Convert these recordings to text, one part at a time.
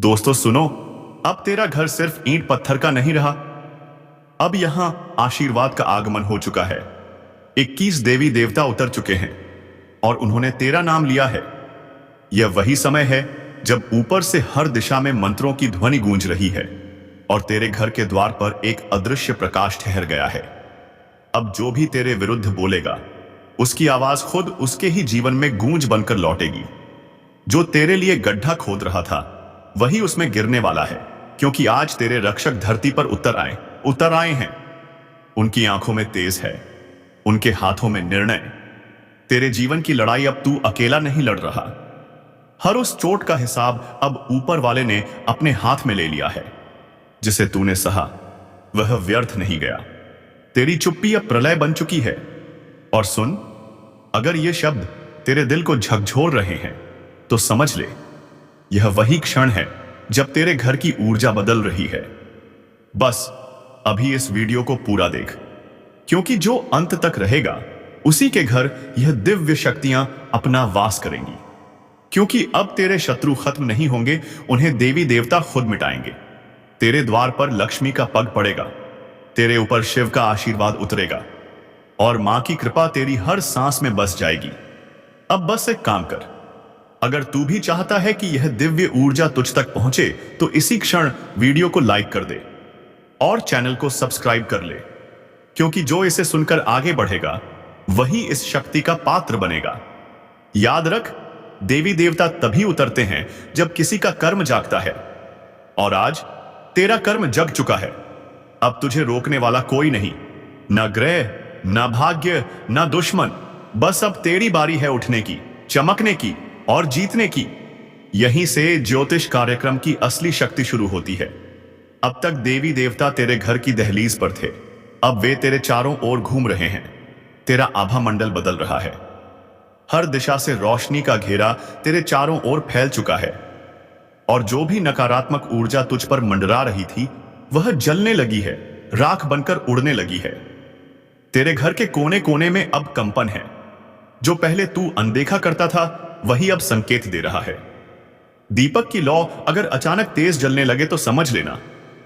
दोस्तों सुनो, अब तेरा घर सिर्फ ईंट पत्थर का नहीं रहा। अब यहां आशीर्वाद का आगमन हो चुका है। 21 देवी देवता उतर चुके हैं और उन्होंने तेरा नाम लिया है। यह वही समय है जब ऊपर से हर दिशा में मंत्रों की ध्वनि गूंज रही है और तेरे घर के द्वार पर एक अदृश्य प्रकाश ठहर गया है। अब जो भी तेरे विरुद्ध बोलेगा, उसकी आवाज खुद उसके ही जीवन में गूंज बनकर लौटेगी। जो तेरे लिए गड्ढा खोद रहा था, वही उसमें गिरने वाला है, क्योंकि आज तेरे रक्षक धरती पर उतर आए हैं। उनकी आंखों में तेज है, उनके हाथों में निर्णय। तेरे जीवन की लड़ाई अब तू अकेला नहीं लड़ रहा। हर उस चोट का हिसाब अब ऊपर वाले ने अपने हाथ में ले लिया है। जिसे तूने सहा, वह व्यर्थ नहीं गया। तेरी चुप्पी अब प्रलय बन चुकी है। और सुन, अगर ये शब्द तेरे दिल को झकझोर रहे हैं, तो समझ ले, यह वही क्षण है जब तेरे घर की ऊर्जा बदल रही है। बस अभी इस वीडियो को पूरा देख, क्योंकि जो अंत तक रहेगा, उसी के घर यह दिव्य शक्तियां अपना वास करेंगी। क्योंकि अब तेरे शत्रु खत्म नहीं होंगे, उन्हें देवी देवता खुद मिटाएंगे। तेरे द्वार पर लक्ष्मी का पग पड़ेगा, तेरे ऊपर शिव का आशीर्वाद उतरेगा और मां की कृपा तेरी हर सांस में बस जाएगी। अब बस एक काम कर, अगर तू भी चाहता है कि यह दिव्य ऊर्जा तुझ तक पहुंचे, तो इसी क्षण वीडियो को लाइक कर दे और चैनल को सब्सक्राइब कर ले, क्योंकि जो इसे सुनकर आगे बढ़ेगा, वही इस शक्ति का पात्र बनेगा। याद रख, देवी देवता तभी उतरते हैं जब किसी का कर्म जागता है, और आज तेरा कर्म जग चुका है। अब तुझे रोकने वाला कोई नहीं, न ग्रह, न भाग्य, न दुश्मन। बस अब तेरी बारी है उठने की, चमकने की और जीतने की। यहीं से ज्योतिष कार्यक्रम की असली शक्ति शुरू होती है। अब तक देवी देवता तेरे घर की दहलीज पर थे, अब वे तेरे चारों ओर घूम रहे हैं। तेरा आभा मंडल बदल रहा है। हर दिशा से रोशनी का घेरा तेरे चारों ओर फैल चुका है, और जो भी नकारात्मक ऊर्जा तुझ पर मंडरा रही थी, वह जलने लगी है, राख बनकर उड़ने लगी है। तेरे घर के कोने कोने में अब कंपन है। जो पहले तू अनदेखा करता था, वही अब संकेत दे रहा है। दीपक की लौ अगर अचानक तेज जलने लगे, तो समझ लेना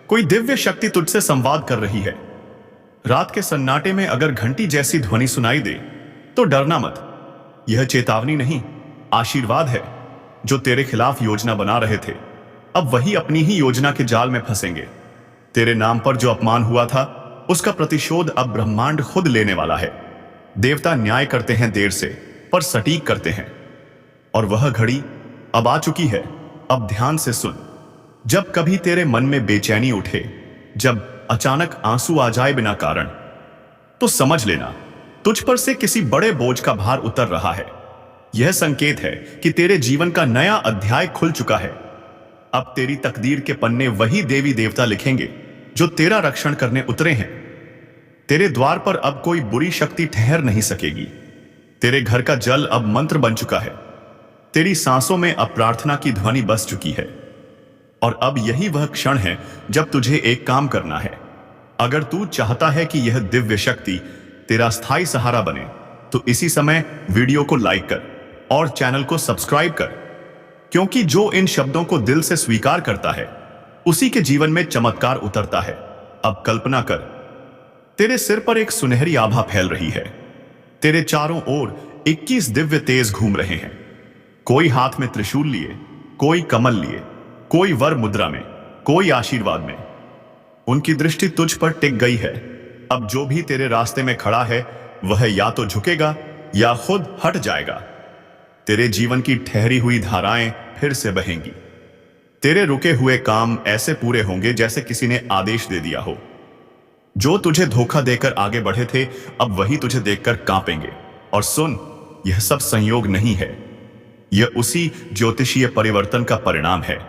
कोई दिव्य शक्ति तुझसे संवाद कर रही है। रात के सन्नाटे में अगर घंटी जैसी ध्वनि सुनाई दे, तो डरना मत। यह चेतावनी नहीं, आशीर्वाद है। जो तेरे खिलाफ योजना बना रहे थे, अब वही अपनी ही योजना के जाल में फंसेंगे। तेरे नाम पर जो अपमान हुआ था, उसका प्रतिशोध अब ब्रह्मांड खुद लेने वाला है। देवता न्याय करते हैं देर से, पर सटीक करते हैं। और वह घड़ी अब आ चुकी है। अब ध्यान से सुन, जब कभी तेरे मन में बेचैनी उठे, जब अचानक आंसू आ जाए बिना कारण, तो समझ लेना तुझ पर से किसी बड़े बोझ का भार उतर रहा है। यह संकेत है कि तेरे जीवन का नया अध्याय खुल चुका है। अब तेरी तकदीर के पन्ने वही देवी देवता लिखेंगे जो तेरा रक्षण करने उतरे हैं। तेरे द्वार पर अब कोई बुरी शक्ति ठहर नहीं सकेगी। तेरे घर का जल अब मंत्र बन चुका है। तेरी सांसों में अब प्रार्थना की ध्वनि बस चुकी है। और अब यही वह क्षण है जब तुझे एक काम करना है। अगर तू चाहता है कि यह दिव्य शक्ति तेरा स्थायी सहारा बने, तो इसी समय वीडियो को लाइक कर और चैनल को सब्सक्राइब कर, क्योंकि जो इन शब्दों को दिल से स्वीकार करता है, उसी के जीवन में चमत्कार उतरता है। अब कल्पना कर, तेरे सिर पर एक सुनहरी आभा फैल रही है। तेरे चारों ओर 21 दिव्य तेज घूम रहे हैं। कोई हाथ में त्रिशूल लिए, कोई कमल लिए, कोई वर मुद्रा में, कोई आशीर्वाद में। उनकी दृष्टि तुझ पर टिक गई है। अब जो भी तेरे रास्ते में खड़ा है, वह या तो झुकेगा या खुद हट जाएगा। तेरे जीवन की ठहरी हुई धाराएं फिर से बहेंगी। तेरे रुके हुए काम ऐसे पूरे होंगे जैसे किसी ने आदेश दे दिया हो। जो तुझे धोखा देकर आगे बढ़े थे, अब वही तुझे देखकर कांपेंगे। और सुन, यह सब संयोग नहीं है, यह उसी ज्योतिषीय परिवर्तन का परिणाम है,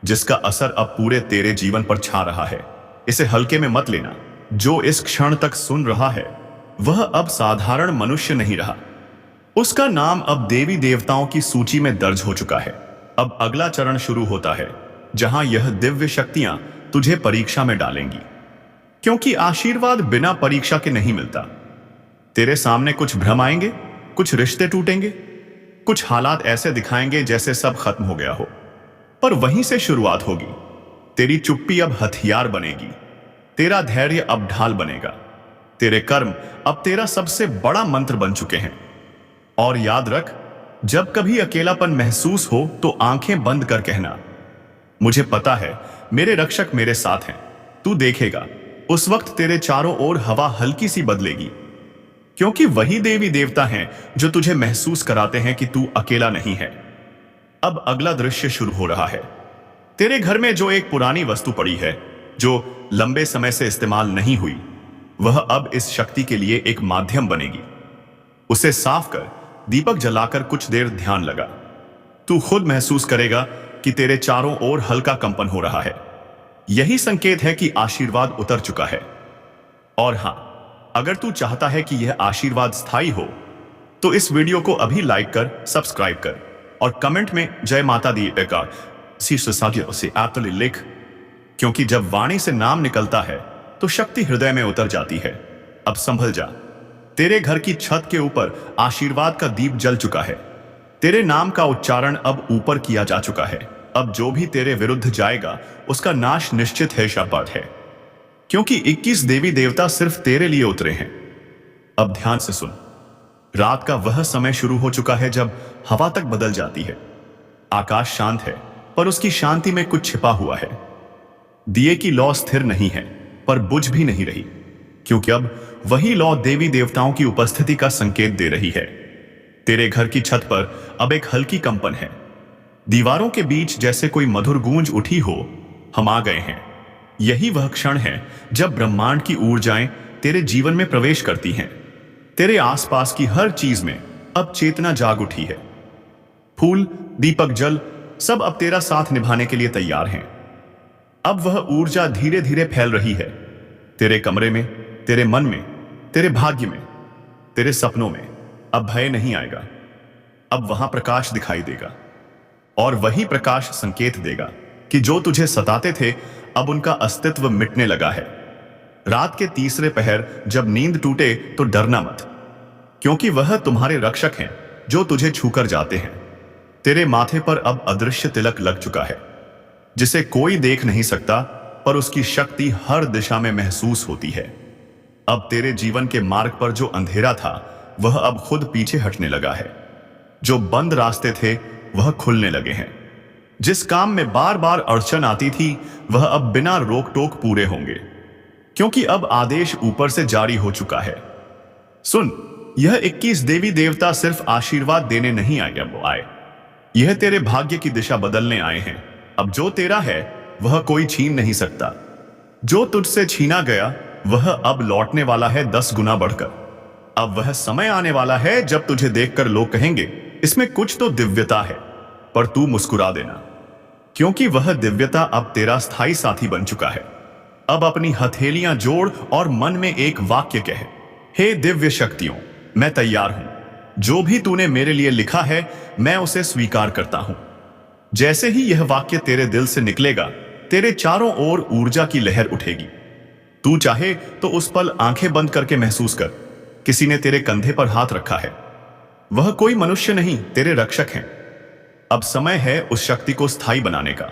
जिसका असर अब पूरे तेरे जीवन पर छा रहा है। इसे हल्के में मत लेना। जो इस क्षण तक सुन रहा है, वह अब साधारण मनुष्य नहीं रहा। उसका नाम अब देवी देवताओं की सूची में दर्ज हो चुका है। अब अगला चरण शुरू होता है, जहां यह दिव्य शक्तियां तुझे परीक्षा में डालेंगी, क्योंकि आशीर्वाद बिना परीक्षा के नहीं मिलता। तेरे सामने कुछ भ्रम आएंगे, कुछ रिश्ते टूटेंगे, कुछ हालात ऐसे दिखाएंगे जैसे सब खत्म हो गया हो। पर वहीं से शुरुआत होगी। तेरी चुप्पी अब हथियार बनेगी, तेरा धैर्य अब ढाल बनेगा, तेरे कर्म अब तेरा सबसे बड़ा मंत्र बन चुके हैं। और याद रख, जब कभी अकेलापन महसूस हो तो आंखें बंद कर कहना, मुझे पता है मेरे रक्षक मेरे साथ हैं। तू देखेगा, उस वक्त तेरे चारों ओर हवा हल्की सी बदलेगी, क्योंकि वही देवी देवता हैं जो तुझे महसूस कराते हैं कि तू अकेला नहीं है। अब अगला दृश्य शुरू हो रहा है। तेरे घर में जो एक पुरानी वस्तु पड़ी है, जो लंबे समय से इस्तेमाल नहीं हुई, वह अब इस शक्ति के लिए एक माध्यम बनेगी। उसे साफ कर, दीपक जलाकर कुछ देर ध्यान लगा। तू खुद महसूस करेगा कि तेरे चारों ओर हल्का कंपन हो रहा है। यही संकेत है कि आशीर्वाद उतर चुका है। और हां, अगर तू चाहता है कि यह आशीर्वाद स्थायी हो, तो इस वीडियो को अभी लाइक कर, सब्सक्राइब कर और कमेंट में जय माता दी का से लिख, क्योंकि जब वाणी से नाम निकलता है तो शक्ति हृदय में उतर जाती है। अब संभल जा, तेरे घर की छत के ऊपर आशीर्वाद का दीप जल चुका है। तेरे नाम का उच्चारण अब ऊपर किया जा चुका है। अब जो भी तेरे विरुद्ध जाएगा उसका नाश निश्चित है, शपथ है, क्योंकि 21 देवी देवता सिर्फ तेरे लिए उतरे हैं। अब ध्यान से सुन, रात का वह समय शुरू हो चुका है जब हवा तक बदल जाती है। आकाश शांत है, पर उसकी शांति में कुछ छिपा हुआ है। दिए की लौ स्थिर नहीं है, पर बुझ भी नहीं रही, क्योंकि अब वही लौ देवी देवताओं की उपस्थिति का संकेत दे रही है। तेरे घर की छत पर अब एक हल्की कंपन है। दीवारों के बीच जैसे कोई मधुर गूंज उठी हो। हम आ गए हैं। यही वह क्षण है जब ब्रह्मांड की ऊर्जाएं तेरे जीवन में प्रवेश करती हैं। तेरे आसपास की हर चीज में अब चेतना जाग उठी है। फूल, दीपक, जल सब अब तेरा साथ निभाने के लिए तैयार हैं। अब वह ऊर्जा धीरे धीरे फैल रही है, तेरे कमरे में, तेरे मन में, तेरे भाग्य में, तेरे सपनों में। अब भय नहीं आएगा, अब वहां प्रकाश दिखाई देगा, और वही प्रकाश संकेत देगा कि जो तुझे सताते थे अब उनका अस्तित्व मिटने लगा है। रात के तीसरे पहर जब नींद टूटे तो डरना मत, क्योंकि वह तुम्हारे रक्षक हैं जो तुझे छूकर जाते हैं। तेरे माथे पर अब अदृश्य तिलक लग चुका है, जिसे कोई देख नहीं सकता, पर उसकी शक्ति हर दिशा में महसूस होती है। अब तेरे जीवन के मार्ग पर जो अंधेरा था वह अब खुद पीछे हटने लगा है। जो बंद रास्ते थे वह खुलने लगे हैं। जिस काम में बार बार अड़चन आती थी वह अब बिना रोक टोक पूरे होंगे, क्योंकि अब आदेश ऊपर से जारी हो चुका है। सुन, यह 21 देवी देवता सिर्फ आशीर्वाद देने नहीं आए, यह तेरे भाग्य की दिशा बदलने आए हैं। अब जो तेरा है वह कोई छीन नहीं सकता। जो तुझसे छीना गया वह अब लौटने वाला है 10 गुना बढ़कर। अब वह समय आने वाला है जब तुझे देखकर लोग कहेंगे, इसमें कुछ तो दिव्यता है, पर तू मुस्कुरा देना, क्योंकि वह दिव्यता अब तेरा स्थायी साथी बन चुका है। अब अपनी हथेलियां जोड़ और मन में एक वाक्य कहे, हे दिव्य शक्तियों, मैं तैयार हूं। जो भी तूने मेरे लिए लिखा है मैं उसे स्वीकार करता हूं। जैसे ही यह वाक्य तेरे दिल से निकलेगा, तेरे चारों ओर ऊर्जा की लहर उठेगी। तू चाहे तो उस पल आंखें बंद करके महसूस कर, किसी ने तेरे कंधे पर हाथ रखा है। वह कोई मनुष्य नहीं, तेरे रक्षक हैं। अब समय है उस शक्ति को स्थायी बनाने का।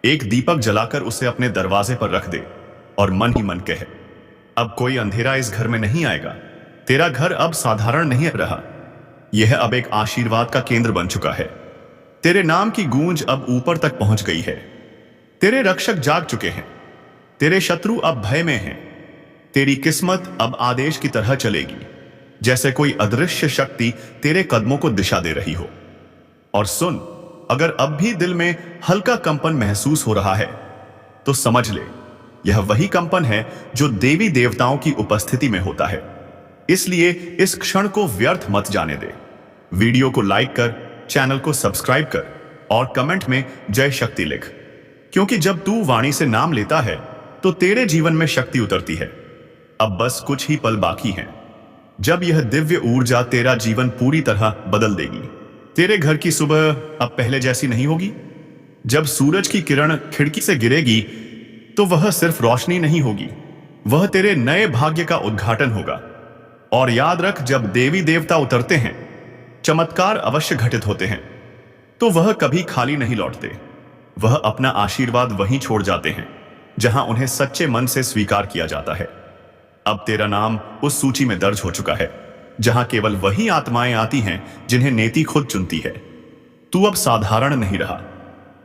एक दीपक जलाकर उसे अपने दरवाजे पर रख दे और मन ही मन कहे, अब कोई अंधेरा इस घर में नहीं आएगा। तेरा घर अब साधारण नहीं रहा, यह अब एक आशीर्वाद का केंद्र बन चुका है। तेरे नाम की गूंज अब ऊपर तक पहुंच गई है। तेरे रक्षक जाग चुके हैं, तेरे शत्रु अब भय में हैं। तेरी किस्मत अब आदेश की तरह चलेगी, जैसे कोई अदृश्य शक्ति तेरे कदमों को दिशा दे रही हो। और सुन, अगर अब भी दिल में हल्का कंपन महसूस हो रहा है तो समझ ले, यह वही कंपन है जो देवी देवताओं की उपस्थिति में होता है। इसलिए इस क्षण को व्यर्थ मत जाने दे। वीडियो को लाइक कर, चैनल को सब्सक्राइब कर और कमेंट में जय शक्ति लिख, क्योंकि जब तू वाणी से नाम लेता है तो तेरे जीवन में शक्ति उतरती है। अब बस कुछ ही पल बाकी हैं, जब यह दिव्य ऊर्जा तेरा जीवन पूरी तरह बदल देगी। तेरे घर की सुबह अब पहले जैसी नहीं होगी। जब सूरज की किरण खिड़की से गिरेगी तो वह सिर्फ रोशनी नहीं होगी, वह तेरे नए भाग्य का उद्घाटन होगा। और याद रख, जब देवी देवता उतरते हैं, चमत्कार अवश्य घटित होते हैं, तो वह कभी खाली नहीं लौटते। वह अपना आशीर्वाद वहीं छोड़ जाते हैं जहां उन्हें सच्चे मन से स्वीकार किया जाता है। अब तेरा नाम उस सूची में दर्ज हो चुका है जहां केवल वही आत्माएं आती हैं जिन्हें नेति खुद चुनती है। तू अब साधारण नहीं रहा।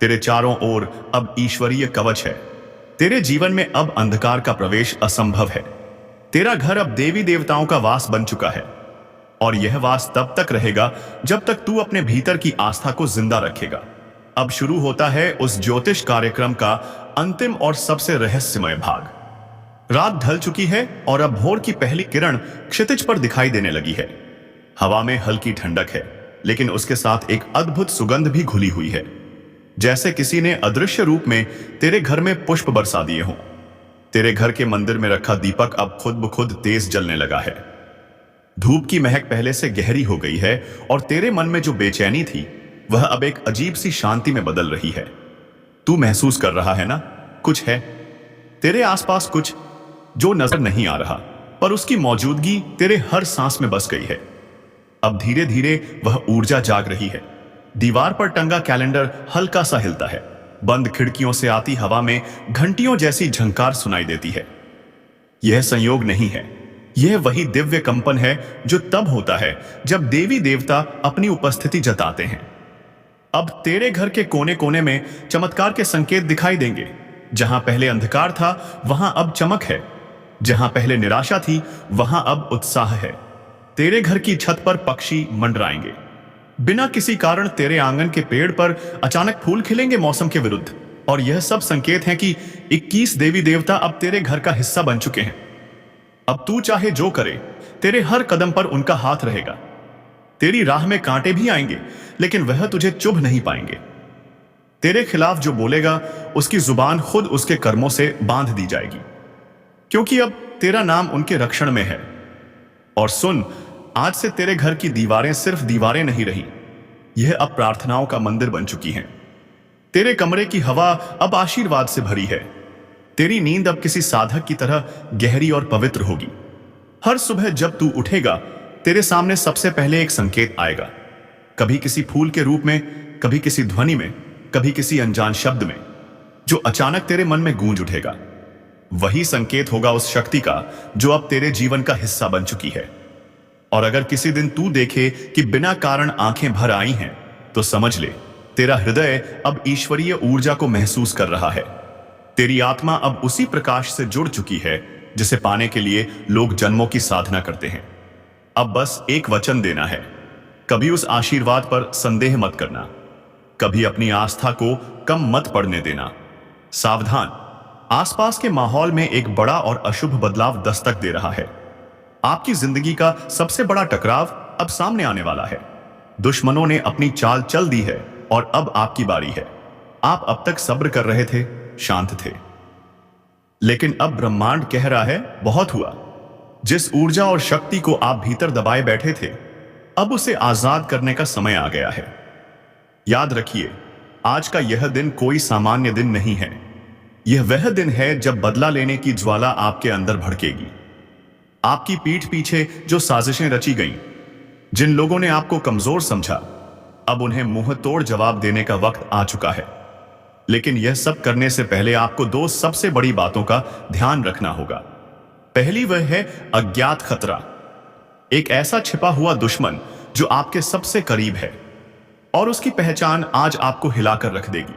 तेरे चारों ओर अब ईश्वरीय कवच है। तेरे जीवन में अब अंधकार का प्रवेश असंभव है। तेरा घर अब देवी देवताओं का वास बन चुका है और यह वास तब तक रहेगा जब तक तू अपने भीतर की आस्था को जिंदा रखेगा। अब शुरू होता है उस ज्योतिष कार्यक्रम का अंतिम और सबसे रहस्यमय भाग। रात ढल चुकी है और अब भोर की पहली किरण क्षितिज पर दिखाई देने लगी है। हवा में हल्की ठंडक है, लेकिन उसके साथ एक अद्भुत सुगंध भी घुली हुई है, जैसे किसी ने अदृश्य रूप में तेरे घर में पुष्प बरसा दिए हों। तेरे घर के मंदिर में रखा दीपक अब खुद ब खुद तेज जलने लगा है। धूप की महक पहले से गहरी हो गई है और तेरे मन में जो बेचैनी थी वह अब एक अजीब सी शांति में बदल रही है। तू महसूस कर रहा है ना, कुछ है तेरे आसपास, कुछ जो नजर नहीं आ रहा, पर उसकी मौजूदगी तेरे हर सांस में बस गई है। अब धीरे धीरे वह ऊर्जा जाग रही है। दीवार पर टंगा कैलेंडर हल्का सा हिलता है। बंद खिड़कियों से आती हवा में घंटियों जैसी झंकार सुनाई देती है। यह संयोग नहीं है, यह वही दिव्य कंपन है जो तब होता है जब देवी देवता अपनी उपस्थिति जताते हैं। अब तेरे घर के कोने कोने में चमत्कार के संकेत दिखाई देंगे। जहां पहले अंधकार था वहां अब चमक है। जहां पहले निराशा थी वहां अब उत्साह है। तेरे घर की छत पर पक्षी मंडराएंगे। बिना किसी कारण तेरे आंगन के पेड़ पर अचानक फूल खिलेंगे मौसम के विरुद्ध। और यह सब संकेत हैं कि 21 देवी देवता अब तेरे घर का हिस्सा बन चुके हैं। अब तू चाहे जो करे, तेरे हर कदम पर उनका हाथ रहेगा। तेरी राह में कांटे भी आएंगे, लेकिन वह तुझे चुभ नहीं पाएंगे। तेरे खिलाफ जो बोलेगा उसकी जुबान खुद उसके कर्मों से बांध दी जाएगी, क्योंकि अब तेरा नाम उनके रक्षण में है। और सुन, आज से तेरे घर की दीवारें सिर्फ दीवारें नहीं रही, यह अब प्रार्थनाओं का मंदिर बन चुकी हैं। तेरे कमरे की हवा अब आशीर्वाद से भरी है। तेरी नींद अब किसी साधक की तरह गहरी और पवित्र होगी। हर सुबह जब तू उठेगा, तेरे सामने सबसे पहले एक संकेत आएगा, कभी किसी फूल के रूप में, कभी किसी ध्वनि में, कभी किसी अनजान शब्द में, जो अचानक तेरे मन में गूंज उठेगा। वही संकेत होगा उस शक्ति का जो अब तेरे जीवन का हिस्सा बन चुकी है। और अगर किसी दिन तू देखे कि बिना कारण आंखें भर आई हैं, तो समझ ले तेरा हृदय अब ईश्वरीय ऊर्जा को महसूस कर रहा है। तेरी आत्मा अब उसी प्रकाश से जुड़ चुकी है जिसे पाने के लिए लोग जन्मों की साधना करते हैं। अब बस एक वचन देना है, कभी उस आशीर्वाद पर संदेह मत करना, कभी अपनी आस्था को कम मत पड़ने देना। सावधान, आसपास के माहौल में एक बड़ा और अशुभ बदलाव दस्तक दे रहा है। आपकी जिंदगी का सबसे बड़ा टकराव अब सामने आने वाला है। दुश्मनों ने अपनी चाल चल दी है और अब आपकी बारी है। आप अब तक सब्र कर रहे थे, शांत थे, लेकिन अब ब्रह्मांड कह रहा है बहुत हुआ। जिस ऊर्जा और शक्ति को आप भीतर दबाए बैठे थे, अब उसे आजाद करने का समय आ गया है। याद रखिए, आज का यह दिन कोई सामान्य दिन नहीं है। यह वह दिन है जब बदला लेने की ज्वाला आपके अंदर भड़केगी। आपकी पीठ पीछे जो साजिशें रची गईं, जिन लोगों ने आपको कमजोर समझा, अब उन्हें मुंह तोड़ जवाब देने का वक्त आ चुका है। लेकिन यह सब करने से पहले आपको दो सबसे बड़ी बातों का ध्यान रखना होगा। पहली वह है अज्ञात खतरा, एक ऐसा छिपा हुआ दुश्मन जो आपके सबसे करीब है और उसकी पहचान आज आपको हिलाकर रख देगी।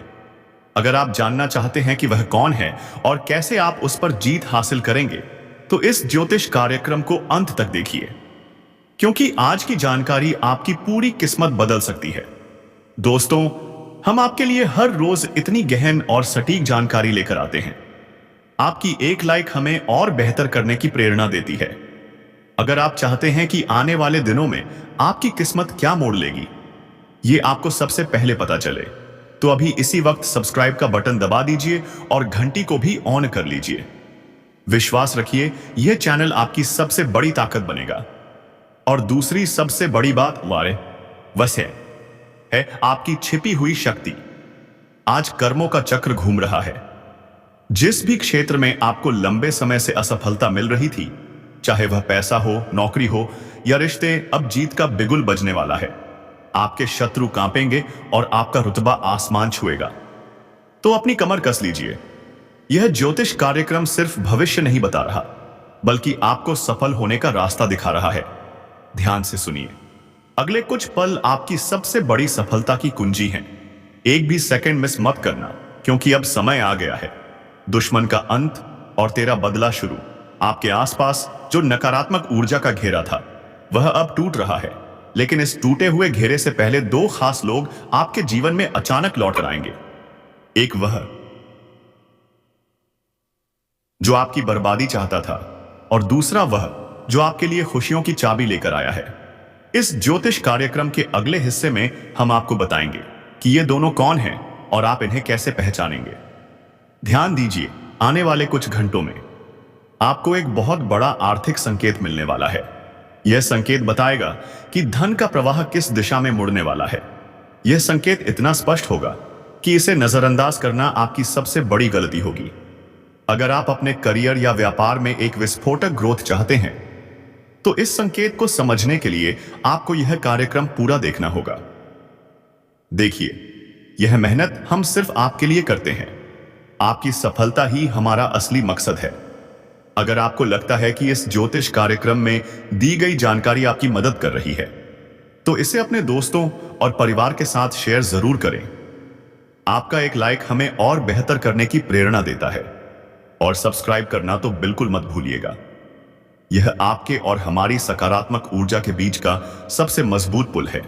अगर आप जानना चाहते हैं कि वह कौन है और कैसे आप उस पर जीत हासिल करेंगे, तो इस ज्योतिष कार्यक्रम को अंत तक देखिए, क्योंकि आज की जानकारी आपकी पूरी किस्मत बदल सकती है। दोस्तों, हम आपके लिए हर रोज इतनी गहन और सटीक जानकारी लेकर आते हैं। आपकी एक लाइक हमें और बेहतर करने की प्रेरणा देती है। अगर आप चाहते हैं कि आने वाले दिनों में आपकी किस्मत क्या मोड़ लेगी, ये आपको सबसे पहले पता चले, तो अभी इसी वक्त सब्सक्राइब का बटन दबा दीजिए और घंटी को भी ऑन कर लीजिए। विश्वास रखिए, यह चैनल आपकी सबसे बड़ी ताकत बनेगा। और दूसरी सबसे बड़ी बात वह है आपकी छिपी हुई शक्ति। आज कर्मों का चक्र घूम रहा है। जिस भी क्षेत्र में आपको लंबे समय से असफलता मिल रही थी, चाहे वह पैसा हो, नौकरी हो या रिश्ते, अब जीत का बिगुल बजने वाला है। आपके शत्रु कांपेंगे और आपका रुतबा आसमान छुएगा। तो अपनी कमर कस लीजिए। यह ज्योतिष कार्यक्रम सिर्फ भविष्य नहीं बता रहा, बल्कि आपको सफल होने का रास्ता दिखा रहा है। ध्यान से सुनिए। अगले कुछ पल आपकी सबसे बड़ी सफलता की कुंजी हैं। एक भी सेकंड मिस मत करना, क्योंकि अब समय आ गया है। दुश्मन का अंत और तेरा बदला शुरू। आपके आसपास जो नकारात्मक ऊर्जा का घेरा था, वह अब टूट रहा है। लेकिन इस टूटे हुए घेरे से पहले दो खास लोग आपके जीवन में अचानक लौट कर आएंगे। एक वह जो आपकी बर्बादी चाहता था, और दूसरा वह जो आपके लिए खुशियों की चाबी लेकर आया है। इस ज्योतिष कार्यक्रम के अगले हिस्से में हम आपको बताएंगे कि ये दोनों कौन हैं और आप इन्हें कैसे पहचानेंगे। ध्यान दीजिए, आने वाले कुछ घंटों में आपको एक बहुत बड़ा आर्थिक संकेत मिलने वाला है। यह संकेत बताएगा कि धन का प्रवाह किस दिशा में मुड़ने वाला है। यह संकेत इतना स्पष्ट होगा कि इसे नजरअंदाज करना आपकी सबसे बड़ी गलती होगी। अगर आप अपने करियर या व्यापार में एक विस्फोटक ग्रोथ चाहते हैं, तो इस संकेत को समझने के लिए आपको यह कार्यक्रम पूरा देखना होगा। देखिए, यह मेहनत हम सिर्फ आपके लिए करते हैं। आपकी सफलता ही हमारा असली मकसद है। अगर आपको लगता है कि इस ज्योतिष कार्यक्रम में दी गई जानकारी आपकी मदद कर रही है, तो इसे अपने दोस्तों और परिवार के साथ शेयर जरूर करें। आपका एक लाइक हमें और बेहतर करने की प्रेरणा देता है, और सब्सक्राइब करना तो बिल्कुल मत भूलिएगा। यह आपके और हमारी सकारात्मक ऊर्जा के बीच का सबसे मजबूत पुल है।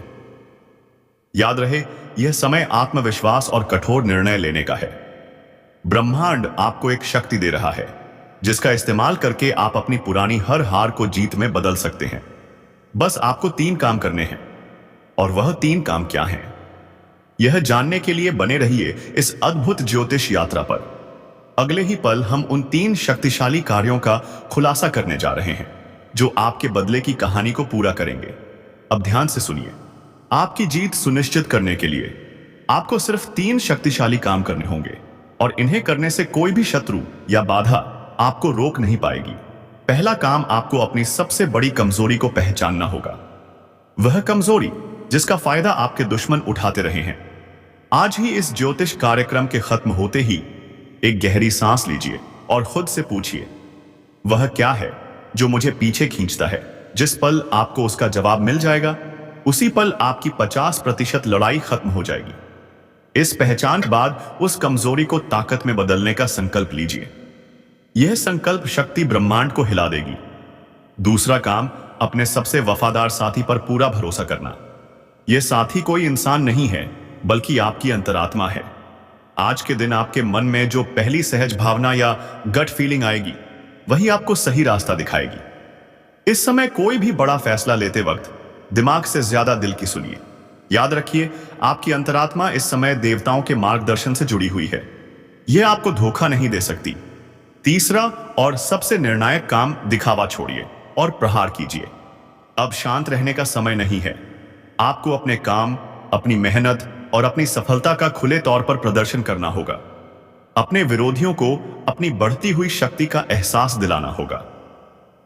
याद रहे, यह समय आत्मविश्वास और कठोर निर्णय लेने का है। ब्रह्मांड आपको एक शक्ति दे रहा है, जिसका इस्तेमाल करके आप अपनी पुरानी हर हार को जीत में बदल सकते हैं। बस आपको 3 काम करने हैं। और वह 3 काम क्या हैं? यह जानने के लिए बने रहिए इस अद्भुत ज्योतिष यात्रा पर। अगले ही पल हम उन 3 शक्तिशाली कार्यों का खुलासा करने जा रहे हैं, जो आपके बदले की कहानी को पूरा करेंगे। अब ध्यान से सुनिए। आपकी जीत सुनिश्चित करने के लिए आपको सिर्फ 3 शक्तिशाली काम करने होंगे, और इन्हें करने से कोई भी शत्रु या बाधा आपको रोक नहीं पाएगी। पहला काम, आपको अपनी सबसे बड़ी कमजोरी को पहचानना होगा। वह कमजोरी जिसका फायदा आपके दुश्मन उठाते रहे हैं। आज ही इस ज्योतिष कार्यक्रम के खत्म होते ही एक गहरी सांस लीजिए और खुद से पूछिए, वह क्या है जो मुझे पीछे खींचता है? जिस पल आपको उसका जवाब मिल जाएगा, उसी पल आपकी 50% लड़ाई खत्म हो जाएगी। इस पहचान के बाद उस कमजोरी को ताकत में बदलने का संकल्प लीजिए। यह संकल्प शक्ति ब्रह्मांड को हिला देगी। दूसरा काम, अपने सबसे वफादार साथी पर पूरा भरोसा करना। यह साथी कोई इंसान नहीं है, बल्कि आपकी अंतरात्मा है। आज के दिन आपके मन में जो पहली सहज भावना या गट फीलिंग आएगी, वही आपको सही रास्ता दिखाएगी। इस समय कोई भी बड़ा फैसला लेते वक्त दिमाग से ज्यादा दिल की सुनिए। याद रखिए, आपकी अंतरात्मा इस समय देवताओं के मार्गदर्शन से जुड़ी हुई है। यह आपको धोखा नहीं दे सकती। तीसरा और सबसे निर्णायक काम, दिखावा छोड़िए और प्रहार कीजिए। अब शांत रहने का समय नहीं है। आपको अपने काम, अपनी मेहनत और अपनी सफलता का खुले तौर पर प्रदर्शन करना होगा। अपने विरोधियों को अपनी बढ़ती हुई शक्ति का एहसास दिलाना होगा।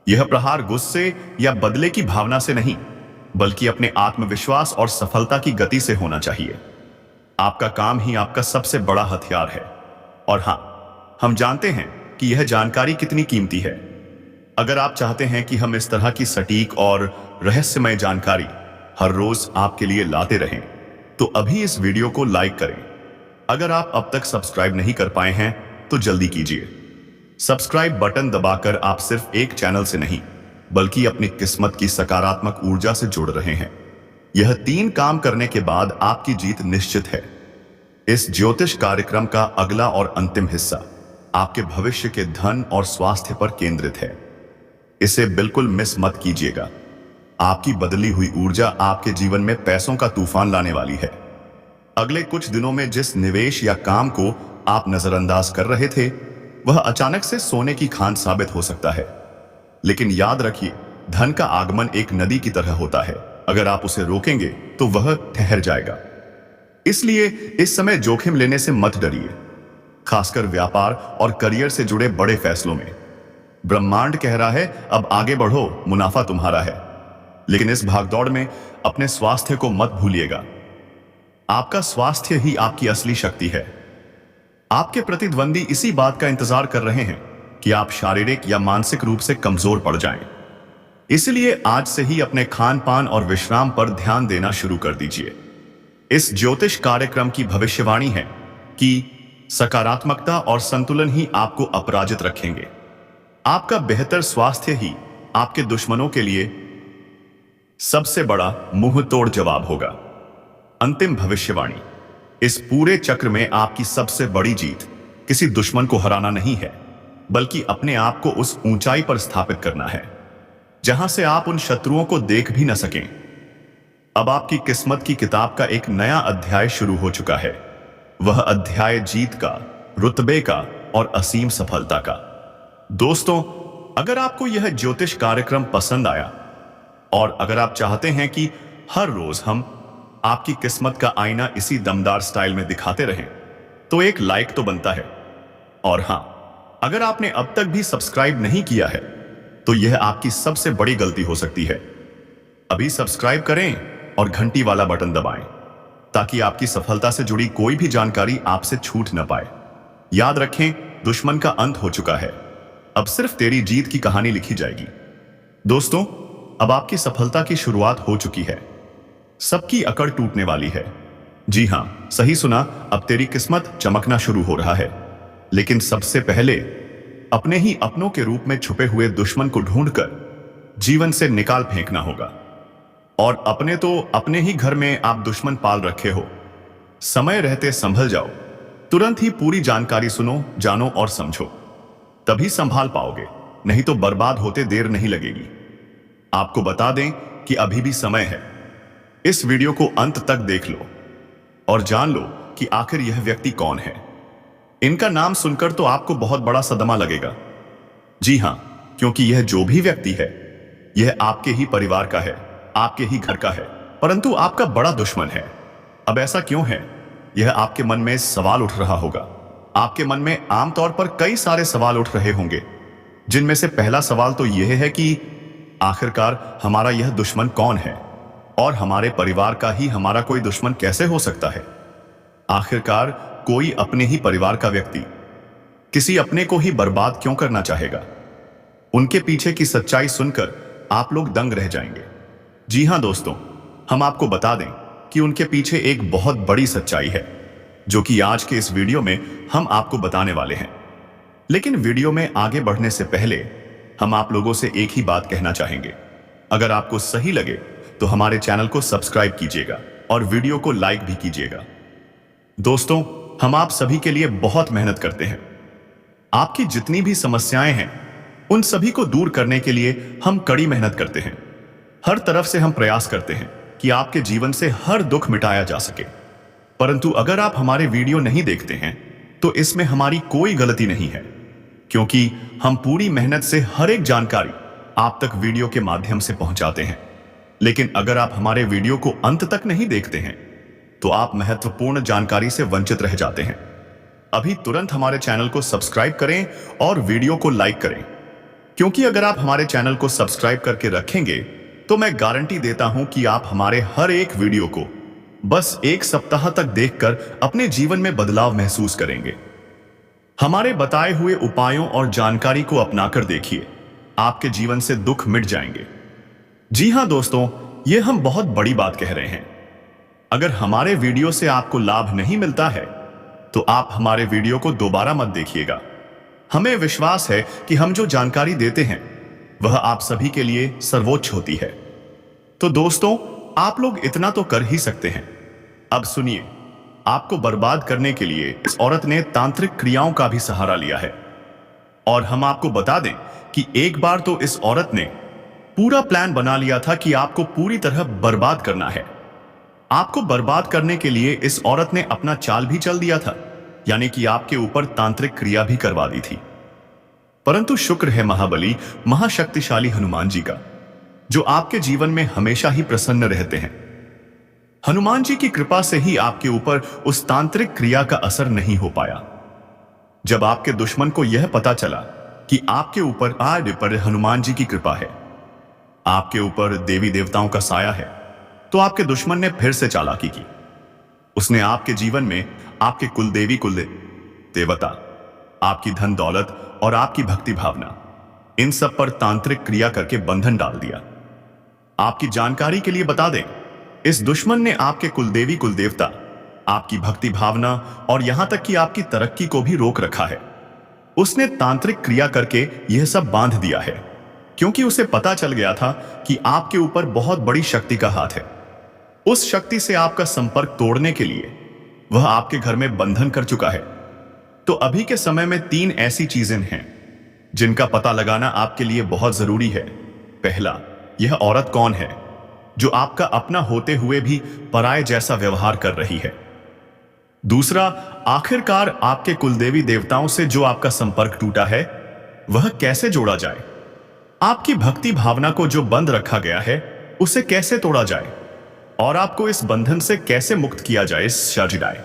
यह प्रहार गुस्से या बदले की भावना से नहीं, बल्कि अपने आत्मविश्वास और सफलता की गति से होना चाहिए। आपका काम ही आपका सबसे बड़ा हथियार है। और हां, हम जानते हैं कि यह जानकारी कितनी कीमती है। अगर आप चाहते हैं कि हम इस तरह की सटीक और रहस्यमय जानकारी हर रोज आपके लिए लाते रहें, तो अभी इस वीडियो को लाइक करें। अगर आप अब तक सब्सक्राइब नहीं कर पाए हैं, तो जल्दी कीजिए। सब्सक्राइब बटन दबाकर आप सिर्फ एक चैनल से नहीं, बल्कि अपनी किस्मत की सकारात्मक ऊर्जा से जुड़ रहे हैं। यह 3 काम करने के बाद आपकी जीत निश्चित है। इस ज्योतिष कार्यक्रम का अगला और अंतिम हिस्सा आपके भविष्य के धन और स्वास्थ्य पर केंद्रित है। इसे बिल्कुल मिस मत कीजिएगा। आपकी बदली हुई ऊर्जा आपके जीवन में पैसों का तूफान लाने वाली है। अगले कुछ दिनों में जिस निवेश या काम को आप नजरअंदाज कर रहे थे, वह अचानक से सोने की खान साबित हो सकता है। लेकिन याद रखिए, धन का आगमन एक नदी की तरह होता है। अगर आप उसे रोकेंगे तो वह ठहर जाएगा। इसलिए इस समय जोखिम लेने से मत डरिए, खासकर व्यापार और करियर से जुड़े बड़े फैसलों में। ब्रह्मांड कह रहा है, अब आगे बढ़ो, मुनाफा तुम्हारा है। लेकिन इस भागदौड़ में अपने स्वास्थ्य को मत भूलिएगा। आपका स्वास्थ्य ही आपकी असली शक्ति है। आपके प्रतिद्वंदी इसी बात का इंतजार कर रहे हैं कि आप शारीरिक या मानसिक रूप से कमजोर पड़ जाएं। इसलिए आज से ही अपने खान पान और विश्राम पर ध्यान देना शुरू कर दीजिए। इस ज्योतिष कार्यक्रम की भविष्यवाणी है कि सकारात्मकता और संतुलन ही आपको अपराजित रखेंगे। आपका बेहतर स्वास्थ्य ही आपके दुश्मनों के लिए सबसे बड़ा मुंह तोड़ जवाब होगा। अंतिम भविष्यवाणी, इस पूरे चक्र में आपकी सबसे बड़ी जीत किसी दुश्मन को हराना नहीं है, बल्कि अपने आप को उस ऊंचाई पर स्थापित करना है जहां से आप उन शत्रुओं को देख भी न सकें। अब आपकी किस्मत की किताब का एक नया अध्याय शुरू हो चुका है। वह अध्याय जीत का, रुतबे का और असीम सफलता का। दोस्तों, अगर आपको यह ज्योतिष कार्यक्रम पसंद आया और अगर आप चाहते हैं कि हर रोज हम आपकी किस्मत का आईना इसी दमदार स्टाइल में दिखाते रहें, तो एक लाइक तो बनता है। और हां, अगर आपने अब तक भी सब्सक्राइब नहीं किया है तो यह आपकी सबसे बड़ी गलती हो सकती है। अभी सब्सक्राइब करें और घंटी वाला बटन दबाएं ताकि आपकी सफलता से जुड़ी कोई भी जानकारी आपसे छूट न पाए। याद रखें, दुश्मन का अंत हो चुका है, अब सिर्फ तेरी जीत की कहानी लिखी जाएगी। दोस्तों, अब आपकी सफलता की शुरुआत हो चुकी है। सबकी अकड़ टूटने वाली है। जी हां, सही सुना, अब तेरी किस्मत चमकना शुरू हो रहा है। लेकिन सबसे पहले अपने ही अपनों के रूप में छुपे हुए दुश्मन को ढूंढकर जीवन से निकाल फेंकना होगा। और अपने तो अपने ही घर में आप दुश्मन पाल रखे हो। समय रहते संभल जाओ, तुरंत ही पूरी जानकारी सुनो, जानो और समझो, तभी संभाल पाओगे, नहीं तो बर्बाद होते देर नहीं लगेगी। आपको बता दें कि अभी भी समय है। इस वीडियो को अंत तक देख लो और जान लो कि आखिर यह व्यक्ति कौन है। इनका नाम सुनकर तो आपको बहुत बड़ा सदमा लगेगा। जी हां, क्योंकि यह जो भी व्यक्ति है, यह आपके ही परिवार का है, आपके ही घर का है, परंतु आपका बड़ा दुश्मन है। अब ऐसा क्यों है? यह आपके मन में सवाल उठ रहा होगा। आपके मन में आमतौर पर कई सारे सवाल उठ रहे होंगे, जिनमें से पहला सवाल तो यह है कि आखिरकार हमारा यह दुश्मन कौन है और हमारे परिवार का ही हमारा कोई दुश्मन कैसे हो सकता है? आखिरकार कोई अपने ही परिवार का व्यक्ति किसी अपने को ही बर्बाद क्यों करना चाहेगा? उनके पीछे की सच्चाई सुनकर आप लोग दंग रह जाएंगे। जी हां दोस्तों, हम आपको बता दें कि उनके पीछे एक बहुत बड़ी सच्चाई है, जो कि आज के इस वीडियो में हम आपको बताने वाले हैं। लेकिन वीडियो में आगे बढ़ने से पहले हम आप लोगों से एक ही बात कहना चाहेंगे। अगर आपको सही लगे तो हमारे चैनल को सब्सक्राइब कीजिएगा और वीडियो को लाइक भी कीजिएगा। दोस्तों, हम आप सभी के लिए बहुत मेहनत करते हैं। आपकी जितनी भी समस्याएं हैं, उन सभी को दूर करने के लिए हम कड़ी मेहनत करते हैं। हर तरफ से हम प्रयास करते हैं कि आपके जीवन से हर दुख मिटाया जा सके। परंतु अगर आप हमारे वीडियो नहीं देखते हैं तो इसमें हमारी कोई गलती नहीं है, क्योंकि हम पूरी मेहनत से हर एक जानकारी आप तक वीडियो के माध्यम से पहुंचाते हैं। लेकिन अगर आप हमारे वीडियो को अंत तक नहीं देखते हैं तो आप महत्वपूर्ण जानकारी से वंचित रह जाते हैं। अभी तुरंत हमारे चैनल को सब्सक्राइब करें और वीडियो को लाइक करें, क्योंकि अगर आप हमारे चैनल को सब्सक्राइब करके रखेंगे तो मैं गारंटी देता हूं कि आप हमारे हर एक वीडियो को बस एक सप्ताह तक देखकर अपने जीवन में बदलाव महसूस करेंगे। हमारे बताए हुए उपायों और जानकारी को अपनाकर देखिए, आपके जीवन से दुख मिट जाएंगे। जी हां दोस्तों, ये हम बहुत बड़ी बात कह रहे हैं। अगर हमारे वीडियो से आपको लाभ नहीं मिलता है तो आप हमारे वीडियो को दोबारा मत देखिएगा। हमें विश्वास है कि हम जो जानकारी देते हैं वह आप सभी के लिए सर्वोच्च होती है। तो दोस्तों, आप लोग इतना तो कर ही सकते हैं। अब सुनिए, आपको बर्बाद करने के लिए इस औरत ने तांत्रिक क्रियाओं का भी सहारा लिया है। और हम आपको बता दें कि एक बार तो इस औरत ने पूरा प्लान बना लिया था कि आपको पूरी तरह बर्बाद करना है। आपको बर्बाद करने के लिए इस औरत ने अपना चाल भी चल दिया था, यानी कि आपके ऊपर तांत्रिक क्रिया भी करवा दी थी। परंतु शुक्र है महाबली, महाशक्तिशाली हनुमान जी का, जो आपके जीवन में हमेशा ही प्रसन्न रहते हैं। हनुमान जी की कृपा से ही आपके ऊपर उस तांत्रिक क्रिया का असर नहीं हो पाया। जब आपके दुश्मन को यह पता चला कि आपके ऊपर आज पर हनुमान जी की कृपा है, आपके ऊपर देवी देवताओं का साया है, तो आपके दुश्मन ने फिर से चालाकी की। उसने आपके जीवन में आपके कुलदेवी देवता आपकी धन दौलत और आपकी भक्ति भावना, इन सब पर तांत्रिक क्रिया करके बंधन डाल दिया। आपकी जानकारी के लिए बता दें, इस दुश्मन ने आपके कुलदेवी कुलदेवता, आपकी भक्ति भावना और यहां तक कि आपकी तरक्की को भी रोक रखा है। उसने तांत्रिक क्रिया करके यह सब बांध दिया है, क्योंकि उसे पता चल गया था कि आपके ऊपर बहुत बड़ी शक्ति का हाथ है। उस शक्ति से आपका संपर्क तोड़ने के लिए वह आपके घर में बंधन कर चुका है। तो अभी के समय में 3 ऐसी चीजें हैं जिनका पता लगाना आपके लिए बहुत जरूरी है। पहला, यह औरत कौन है जो आपका अपना होते हुए भी पराये जैसा व्यवहार कर रही है। दूसरा, आखिरकार आपके कुलदेवी देवताओं से जो आपका संपर्क टूटा है वह कैसे जोड़ा जाए। आपकी भक्ति भावना को जो बंद रखा गया है उसे कैसे तोड़ा जाए और आपको इस बंधन से कैसे मुक्त किया जाए। शाजिदाय